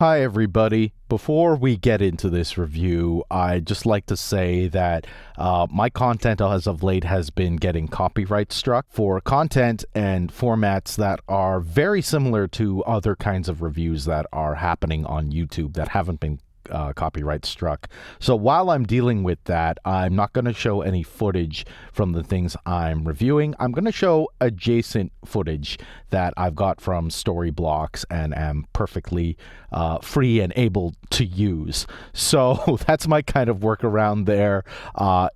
Hi, everybody. Before we get into this review, I'd just like to say that my content as of late has been getting copyright struck for content and formats that are very similar to other kinds of reviews that are happening on YouTube that haven't been copyright struck. So while I'm dealing with that, I'm not going to show any footage from the things I'm reviewing. I'm going to show adjacent footage that I've got from story blocks and am perfectly free and able to use. So that's my kind of workaround there.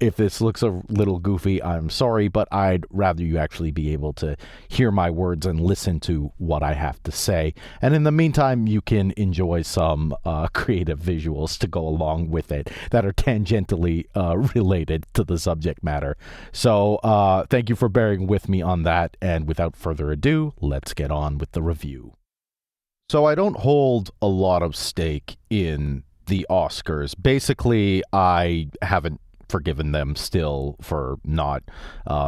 If this looks a little goofy, I'm sorry, but I'd rather you actually be able to hear my words and listen to what I have to say. And in the meantime, you can enjoy some creative visuals to go along with it that are tangentially related to the subject matter. So thank you for bearing with me on that. And without further ado, let's get on with the review. So I don't hold a lot of stake in the Oscars. Basically, I haven't forgiven them still for not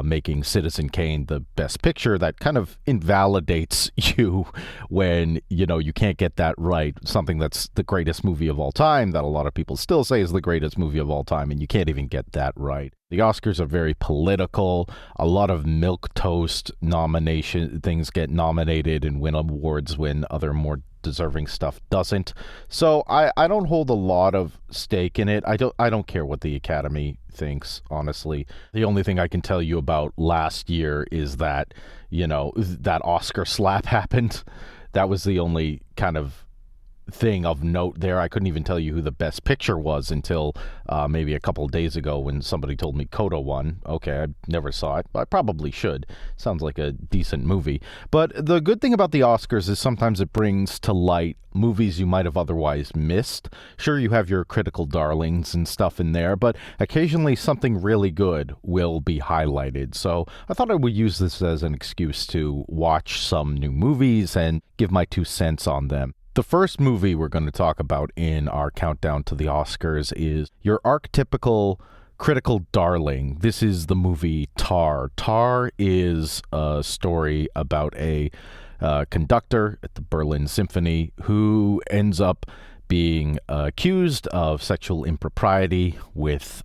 making Citizen Kane the best picture. That kind of invalidates you when, you can't get that right. Something that's the greatest movie of all time that a lot of people still say is the greatest movie of all time, and you can't even get that right. The Oscars are very political. A lot of milquetoast nomination things get nominated and win awards when other more deserving stuff doesn't. So I don't hold a lot of stake in it. I don't care what the Academy thinks, honestly. The only thing I can tell you about last year is that, that Oscar slap happened. That was the only kind of thing of note there. I couldn't even tell you who the best picture was until maybe a couple of days ago when somebody told me Coda won. Okay, I never saw it, but I probably should. Sounds like a decent movie. But the good thing about the Oscars is sometimes it brings to light movies you might have otherwise missed. Sure, you have your critical darlings and stuff in there, but occasionally something really good will be highlighted. So I thought I would use this as an excuse to watch some new movies and give my 2 cents on them. The first movie we're going to talk about in our countdown to the Oscars is your archetypical critical darling. This is the movie Tar. Tar is a story about a conductor at the Berlin Symphony who ends up being accused of sexual impropriety with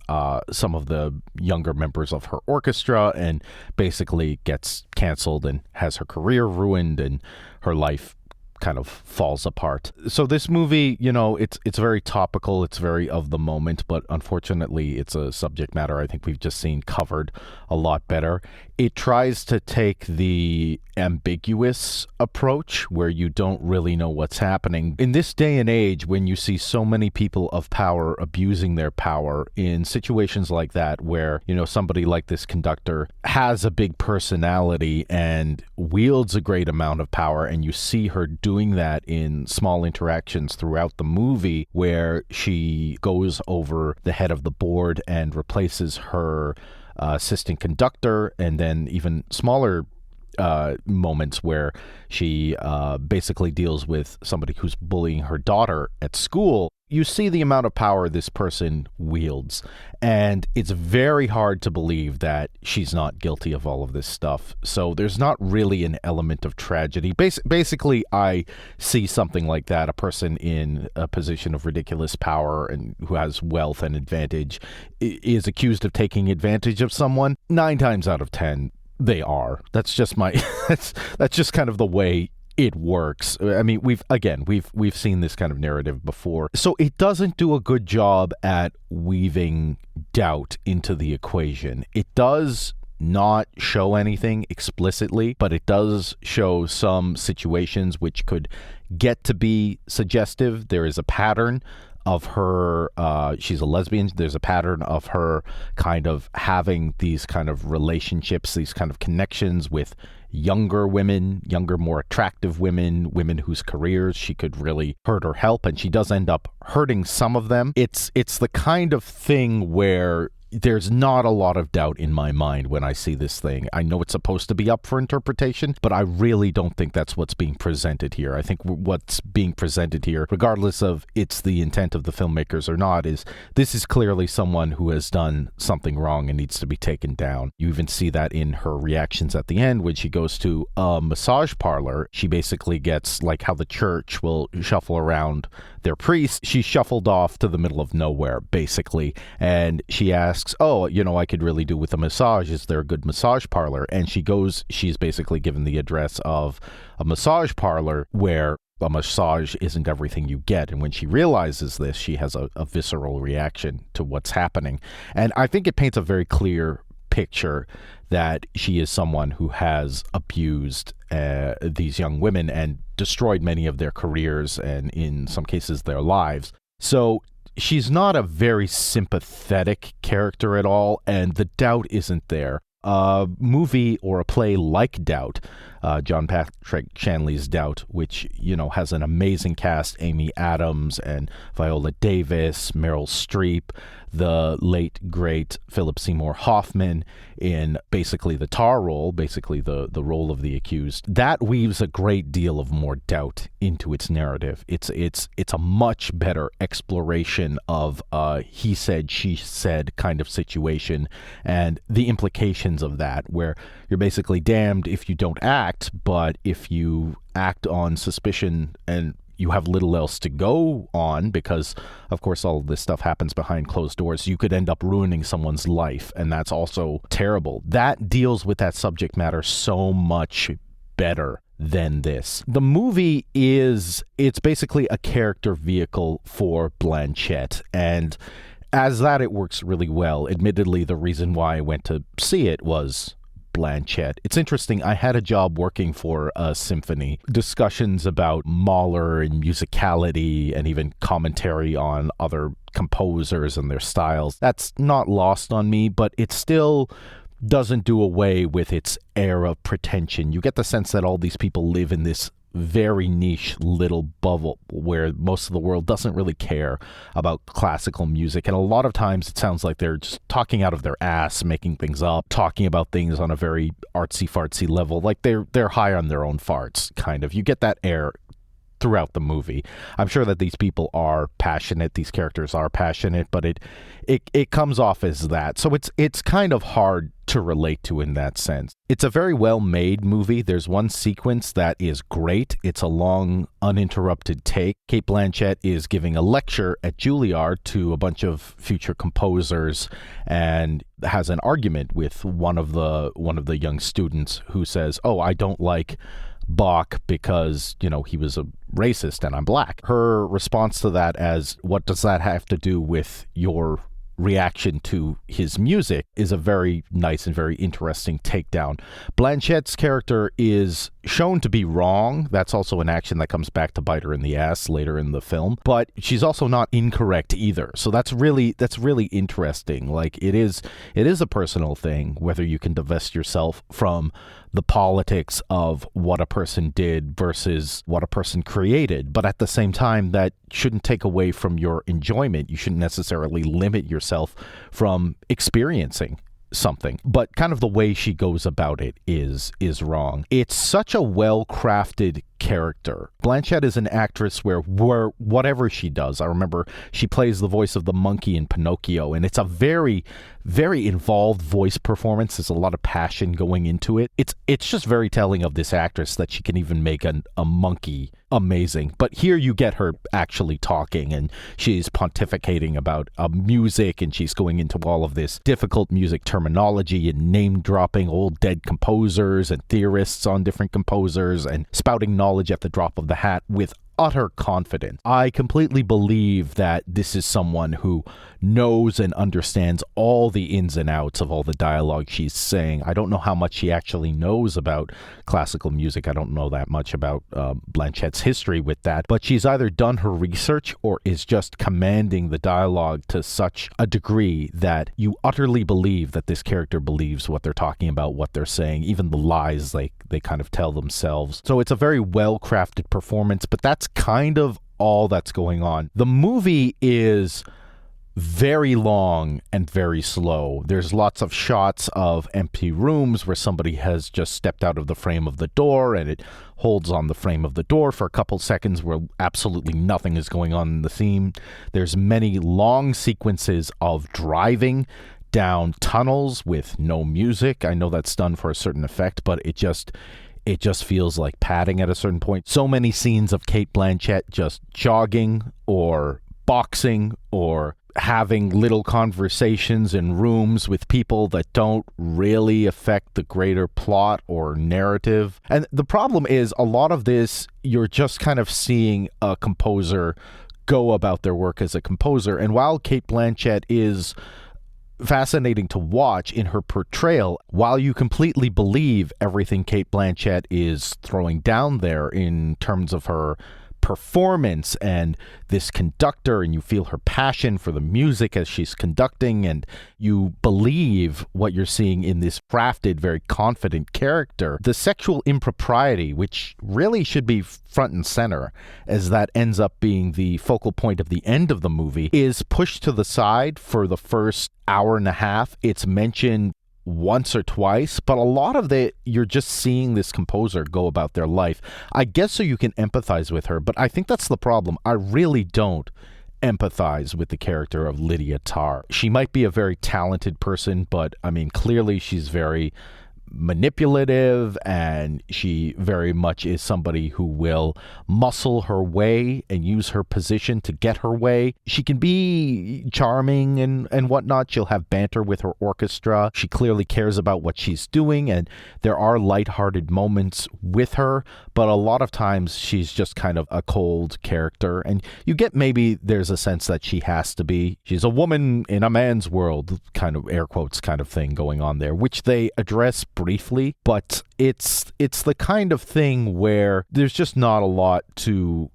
some of the younger members of her orchestra and basically gets canceled and has her career ruined and her life kind of falls apart. So this movie, it's very topical, it's very of the moment, but unfortunately it's a subject matter I think we've just seen covered a lot better. It tries to take the ambiguous approach where you don't really know what's happening. In this day and age, when you see so many people of power abusing their power in situations like that, where, somebody like this conductor has a big personality and wields a great amount of power, and you see her doing that in small interactions throughout the movie where she goes over the head of the board and replaces her assistant conductor, and then even smaller moments where she basically deals with somebody who's bullying her daughter at school. You see the amount of power this person wields, and it's very hard to believe that she's not guilty of all of this stuff. So there's not really an element of tragedy. Basically, I see something like that, a person in a position of ridiculous power and who has wealth and advantage is accused of taking advantage of someone. 9 times out of 10, they are. That's just my that's just kind of the way it works. I mean, we've seen this kind of narrative before. So it doesn't do a good job at weaving doubt into the equation. It does not show anything explicitly, but it does show some situations which could get to be suggestive. There is a pattern of her, she's a lesbian. There's a pattern of her kind of having these kind of relationships, these kind of connections with younger women, more attractive women whose careers she could really hurt or help, and she does end up hurting some of them. It's the kind of thing where there's not a lot of doubt in my mind when I see this thing. I know it's supposed to be up for interpretation, but I really don't think that's what's being presented here. I think what's being presented here, regardless of it's the intent of the filmmakers or not, is this is clearly someone who has done something wrong and needs to be taken down. You even see that in her reactions at the end when she goes to a massage parlor. She basically gets like how the church will shuffle around their priest. She shuffled off to the middle of nowhere, basically, and she asks, oh, I could really do with a massage. Is there a good massage parlor? And she's basically given the address of a massage parlor where a massage isn't everything you get. And when she realizes this, she has a visceral reaction to what's happening. And I think it paints a very clear picture that she is someone who has abused these young women and destroyed many of their careers and in some cases their lives. So she's not a very sympathetic character at all, and the doubt isn't there. A movie or a play like Doubt, John Patrick Shanley's Doubt, which, has an amazing cast, Amy Adams and Viola Davis, Meryl Streep, the late, great Philip Seymour Hoffman in basically the tar role, basically the role of the accused. That weaves a great deal of more doubt into its narrative. It's a much better exploration of he said, she said kind of situation and the implications of that, where you're basically damned if you don't act, but if you act on suspicion and you have little else to go on, because of course all of this stuff happens behind closed doors, you could end up ruining someone's life, and that's also terrible. That deals with that subject matter so much better than this. The movie it's basically a character vehicle for Blanchette, and as that it works really well. Admittedly, the reason why I went to see it was Blanchette. It's interesting, I had a job working for a symphony. Discussions about Mahler and musicality and even commentary on other composers and their styles. That's not lost on me, but it still doesn't do away with its air of pretension. You get the sense that all these people live in this very niche little bubble where most of the world doesn't really care about classical music, and a lot of times it sounds like they're just talking out of their ass, making things up, talking about things on a very artsy-fartsy level, like they're high on their own farts, kind of. You get that air throughout the movie. I'm sure that these people are passionate, these characters are passionate, but it comes off as that. So it's kind of hard to relate to in that sense. It's a very well-made movie. There's one sequence that is great. It's a long, uninterrupted take. Cate Blanchette is giving a lecture at Juilliard to a bunch of future composers and has an argument with one of the young students who says, "Oh, I don't like Bach because, he was a racist and I'm black." Her response to that as, "What does that have to do with your reaction to his music?" is a very nice and very interesting takedown. Blanchette's character is shown to be wrong. That's also an action that comes back to bite her in the ass later in the film, but she's also not incorrect either. So that's really interesting. Like it is a personal thing, whether you can divest yourself from the politics of what a person did versus what a person created. But at the same time, that shouldn't take away from your enjoyment. You shouldn't necessarily limit yourself from experiencing something. But kind of the way she goes about it is wrong. It's such a well-crafted character. Blanchette is an actress where whatever she does, I remember she plays the voice of the monkey in Pinocchio, and it's a very, very involved voice performance. There's a lot of passion going into it. It's just very telling of this actress that she can even make a monkey amazing. But here you get her actually talking, and she's pontificating about music, and she's going into all of this difficult music terminology and name-dropping old dead composers and theorists on different composers and spouting knowledge at the drop of the hat with utter confidence. I completely believe that this is someone who knows and understands all the ins and outs of all the dialogue she's saying. I don't know how much she actually knows about classical music. I don't know that much about Blanchette's history with that, but she's either done her research or is just commanding the dialogue to such a degree that you utterly believe that this character believes what they're talking about, what they're saying, even the lies they kind of tell themselves. So it's a very well-crafted performance, but that's kind of all that's going on. The movie is very long and very slow. There's lots of shots of empty rooms where somebody has just stepped out of the frame of the door and it holds on the frame of the door for a couple seconds where absolutely nothing is going on in the scene. There's many long sequences of driving down tunnels with no music. I know that's done for a certain effect, but it just feels like padding at a certain point. So many scenes of Cate Blanchette just jogging or boxing or having little conversations in rooms with people that don't really affect the greater plot or narrative. And the problem is a lot of this, you're just kind of seeing a composer go about their work as a composer. And while Cate Blanchette is fascinating to watch in her portrayal, while you completely believe everything Cate Blanchette is throwing down there in terms of her performance and this conductor, and you feel her passion for the music as she's conducting, and you believe what you're seeing in this crafted, very confident character, the sexual impropriety, which really should be front and center as that ends up being the focal point of the end of the movie, is pushed to the side for the first hour and a half. It's mentioned once or twice, but a lot of it, you're just seeing this composer go about their life, I guess, so you can empathize with her. But I think that's the problem. I really don't empathize with the character of Lydia Tarr. She might be a very talented person, but I mean, clearly she's very manipulative, and she very much is somebody who will muscle her way and use her position to get her way. She can be charming and whatnot. She'll have banter with her orchestra. She clearly cares about what she's doing, and there are lighthearted moments with her, but a lot of times she's just kind of a cold character, and you get maybe there's a sense that she has to be. She's a woman in a man's world, kind of air quotes kind of thing going on there, which they address briefly, but it's the kind of thing where there's just not a lot to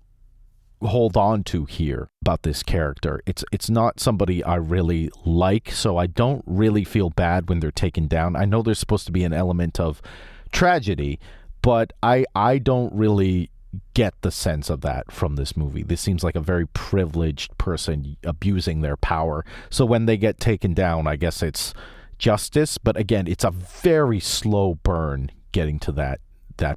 hold on to here about this character. It's not somebody I really like, so I don't really feel bad when they're taken down. I know there's supposed to be an element of tragedy, but I don't really get the sense of that from this movie. This seems like a very privileged person abusing their power. So when they get taken down, I guess it's justice, but again, it's a very slow burn getting to that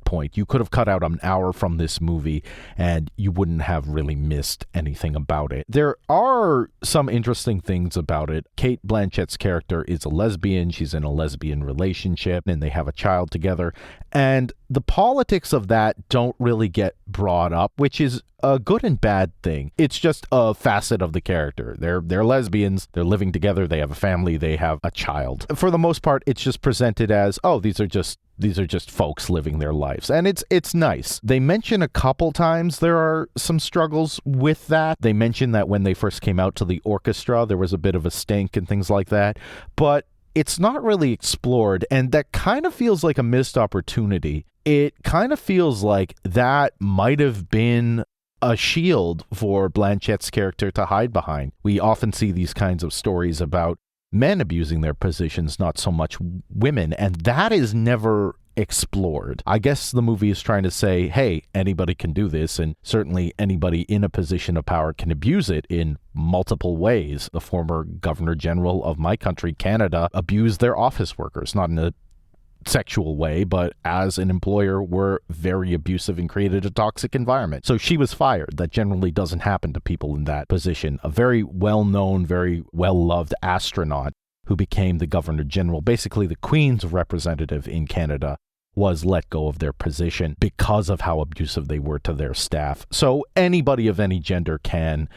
point. You could have cut out an hour from this movie and you wouldn't have really missed anything about it. There are some interesting things about it. Cate Blanchette's character is a lesbian. She's in a lesbian relationship and they have a child together. And the politics of that don't really get brought up, which is a good and bad thing. It's just a facet of the character. They're lesbians. They're living together. They have a family. They have a child. For the most part, it's just presented as, oh, these are just folks living their lives. And it's nice. They mention a couple times there are some struggles with that. They mention that when they first came out to the orchestra, there was a bit of a stink and things like that. But it's not really explored, and that kind of feels like a missed opportunity. It kind of feels like that might have been a shield for Blanchette's character to hide behind. We often see these kinds of stories about men abusing their positions, not so much women, and that is never explored. I guess the movie is trying to say, hey, anybody can do this, and certainly anybody in a position of power can abuse it in multiple ways. The former Governor General of my country, Canada, abused their office workers, not in a sexual way, but as an employer were very abusive and created a toxic environment. So she was fired. That generally doesn't happen to people in that position. A very well-known, very well-loved astronaut who became the Governor General, basically the Queen's representative in Canada, was let go of their position because of how abusive they were to their staff. So anybody of any gender can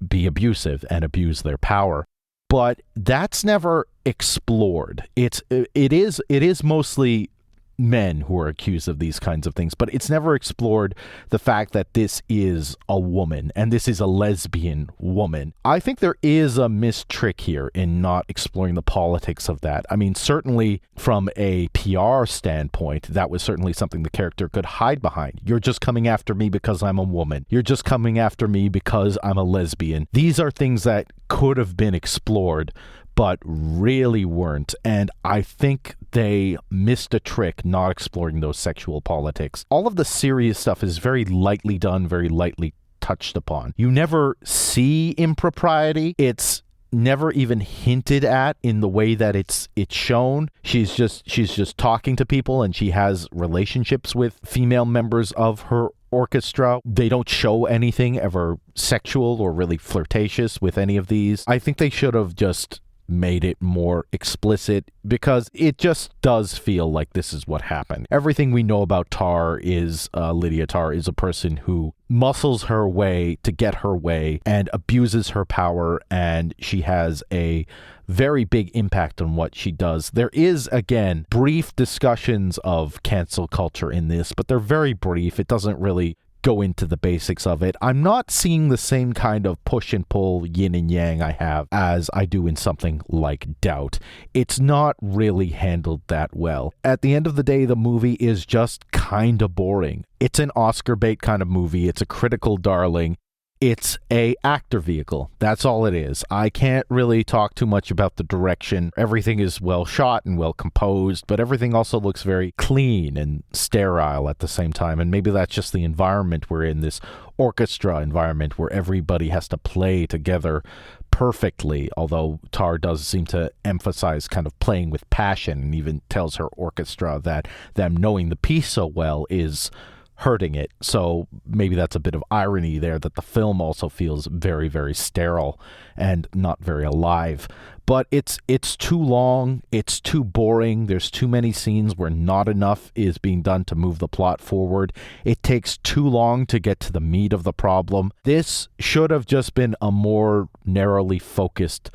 be abusive and abuse their power. But that's never explored. It is mostly men who are accused of these kinds of things, but it's never explored the fact that this is a woman and this is a lesbian woman. I think there is a missed trick here in not exploring the politics of that. I mean, certainly from a PR standpoint, that was certainly something the character could hide behind. You're just coming after me because I'm a woman. You're just coming after me because I'm a lesbian. These are things that could have been explored, but really weren't. And I think they missed a trick not exploring those sexual politics. All of the serious stuff is very lightly done, very lightly touched upon. You never see impropriety. It's never even hinted at in the way that it's shown. She's just talking to people, and she has relationships with female members of her orchestra. They don't show anything ever sexual or really flirtatious with any of these. I think they should have just made it more explicit, because it just does feel like this is what happened. Everything we know about Tar is Lydia Tar is a person who muscles her way to get her way and abuses her power, and she has a very big impact on what she does. There is, again, brief discussions of cancel culture in this, but they're very brief. It doesn't really go into the basics of it. I'm not seeing the same kind of push and pull yin and yang I have as I do in something like Doubt. It's not really handled that well. At the end of the day, the movie is just kind of boring. It's an Oscar bait kind of movie. It's a critical darling. It's a actor vehicle. That's all it is. I can't really talk too much about the direction. Everything is well shot and well composed, but everything also looks very clean and sterile at the same time. And maybe that's just the environment we're in, this orchestra environment where everybody has to play together perfectly, although Tar does seem to emphasize kind of playing with passion, and even tells her orchestra that them knowing the piece so well is hurting it. So maybe that's a bit of irony there, that the film also feels very, very sterile and not very alive. But it's too long, it's too boring, there's too many scenes where not enough is being done to move the plot forward. It takes too long to get to the meat of the problem. This should have just been a more narrowly focused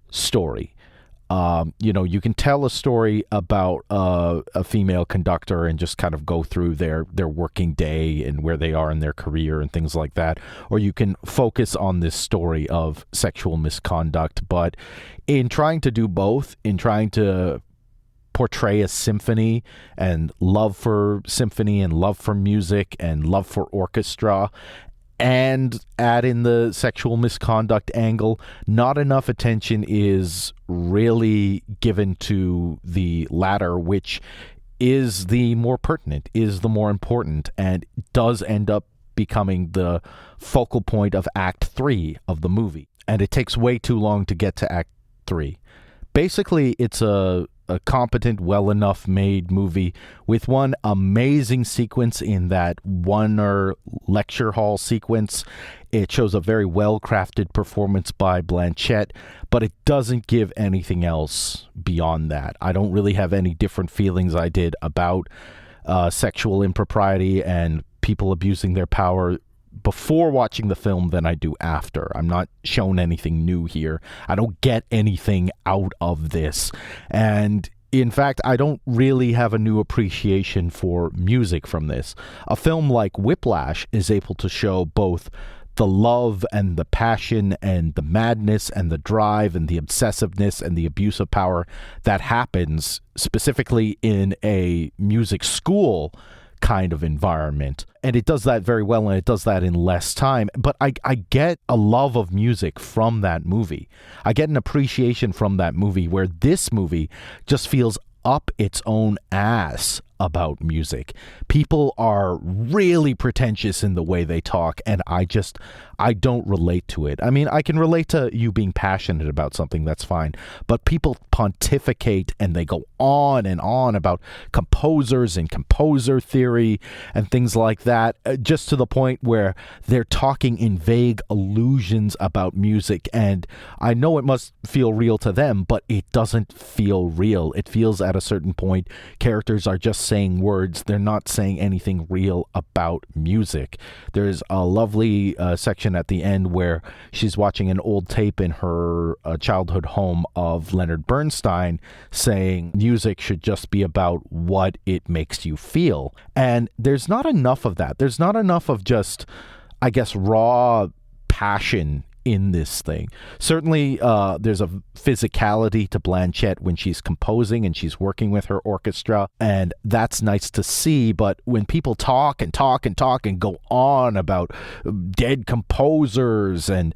story. You can tell a story about a female conductor and just kind of go through their working day and where they are in their career and things like that. Or you can focus on this story of sexual misconduct. But in trying to do both, in trying to portray a symphony and love for symphony and love for music and love for orchestra, and add in the sexual misconduct angle, not enough attention is really given to the latter, which is the more pertinent, is the more important, and does end up becoming the focal point of Act 3 of the movie. And it takes way too long to get to Act 3. Basically, it's a competent, well enough made movie with one amazing sequence in that one lecture hall sequence. It shows a very well crafted performance by Blanchette, but it doesn't give anything else beyond that. I don't really have any different feelings I did about sexual impropriety and people abusing their power before watching the film than I do after. I'm not shown anything new here. I don't get anything out of this. And in fact, I don't really have a new appreciation for music from this. A film like Whiplash is able to show both the love and the passion and the madness and the drive and the obsessiveness and the abuse of power that happens specifically in a music school kind of environment. And it does that very well, and it does that in less time. But I get a love of music from that movie. I get an appreciation from that movie, where this movie just feels up its own ass about music. People are really pretentious in the way they talk, and I don't relate to it. I mean, I can relate to you being passionate about something, that's fine, but people pontificate and they go on and on about composers and composer theory and things like that, just to the point where they're talking in vague allusions about music, and I know it must feel real to them, but it doesn't feel real. It feels at a certain point characters are just saying words. They're not saying anything real about music. There's a lovely section at the end where she's watching an old tape in her childhood home of Leonard Bernstein saying music should just be about what it makes you feel. And there's not enough of that. There's not enough of just, I guess, raw passion in this thing. Certainly, there's a physicality to Blanchette when she's composing and she's working with her orchestra, and that's nice to see. But when people talk and talk and talk and go on about dead composers and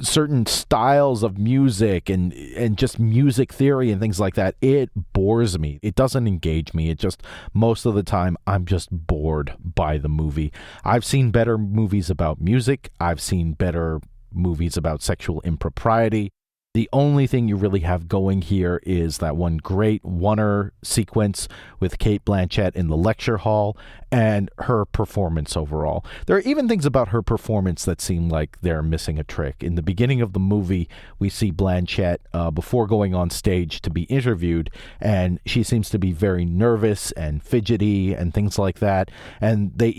certain styles of music and just music theory and things like that, it bores me. It doesn't engage me. It just, most of the time, I'm just bored by the movie. I've seen better movies about music. I've seen better movies about sexual impropriety. The only thing you really have going here is that one great one-er sequence with Cate Blanchette in the lecture hall and her performance overall. There are even things about her performance that seem like they're missing a trick. In the beginning of the movie, we see Blanchette before going on stage to be interviewed, and she seems to be very nervous and fidgety and things like that. And the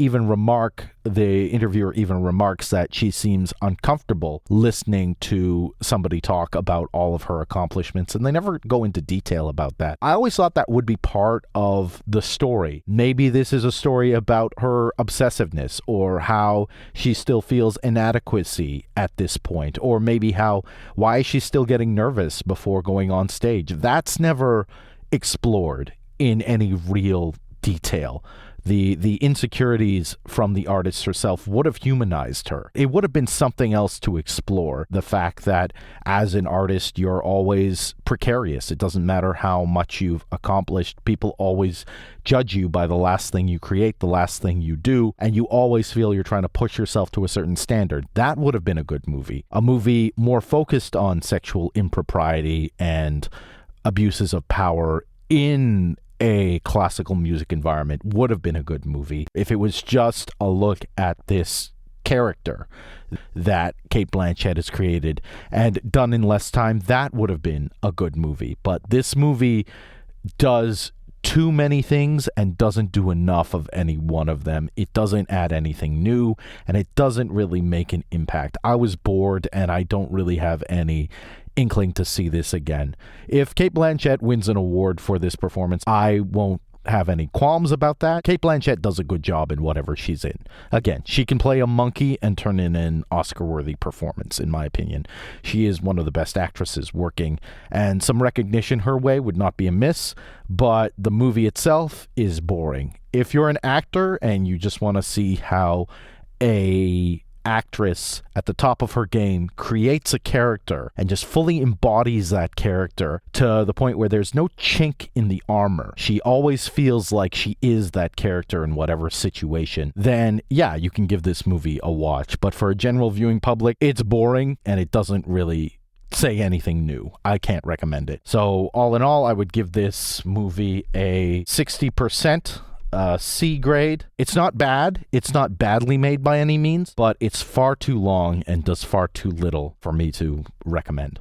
interviewer even remarks that she seems uncomfortable listening to somebody talk about all of her accomplishments, and they never go into detail about that. I always thought that would be part of the story. Maybe this is a story about her obsessiveness, or how she still feels inadequacy at this point, or maybe why she's still getting nervous before going on stage. That's never explored in any real detail. The insecurities from the artist herself would have humanized her. It would have been something else to explore. The fact that as an artist, you're always precarious. It doesn't matter how much you've accomplished. People always judge you by the last thing you create, the last thing you do, and you always feel you're trying to push yourself to a certain standard. That would have been a good movie. A movie more focused on sexual impropriety and abuses of power in a classical music environment would have been a good movie. If it was just a look at this character that Cate Blanchette has created and done in less time, that would have been a good movie. But this movie does too many things and doesn't do enough of any one of them. It doesn't add anything new, and it doesn't really make an impact. I was bored, and I don't really have any inkling to see this again. If Cate Blanchette wins an award for this performance, I won't have any qualms about that. Cate Blanchette does a good job in whatever she's in. Again, she can play a monkey and turn in an Oscar-worthy performance, in my opinion. She is one of the best actresses working, and some recognition her way would not be amiss, but the movie itself is boring. If you're an actor and you just want to see how a actress at the top of her game creates a character and just fully embodies that character to the point where there's no chink in the armor, she always feels like she is that character in whatever situation, then yeah, you can give this movie a watch. But for a general viewing public, it's boring and it doesn't really say anything new. I can't recommend it. So all in all, I would give this movie a 60% C grade. It's not bad. It's not badly made by any means, but it's far too long and does far too little for me to recommend.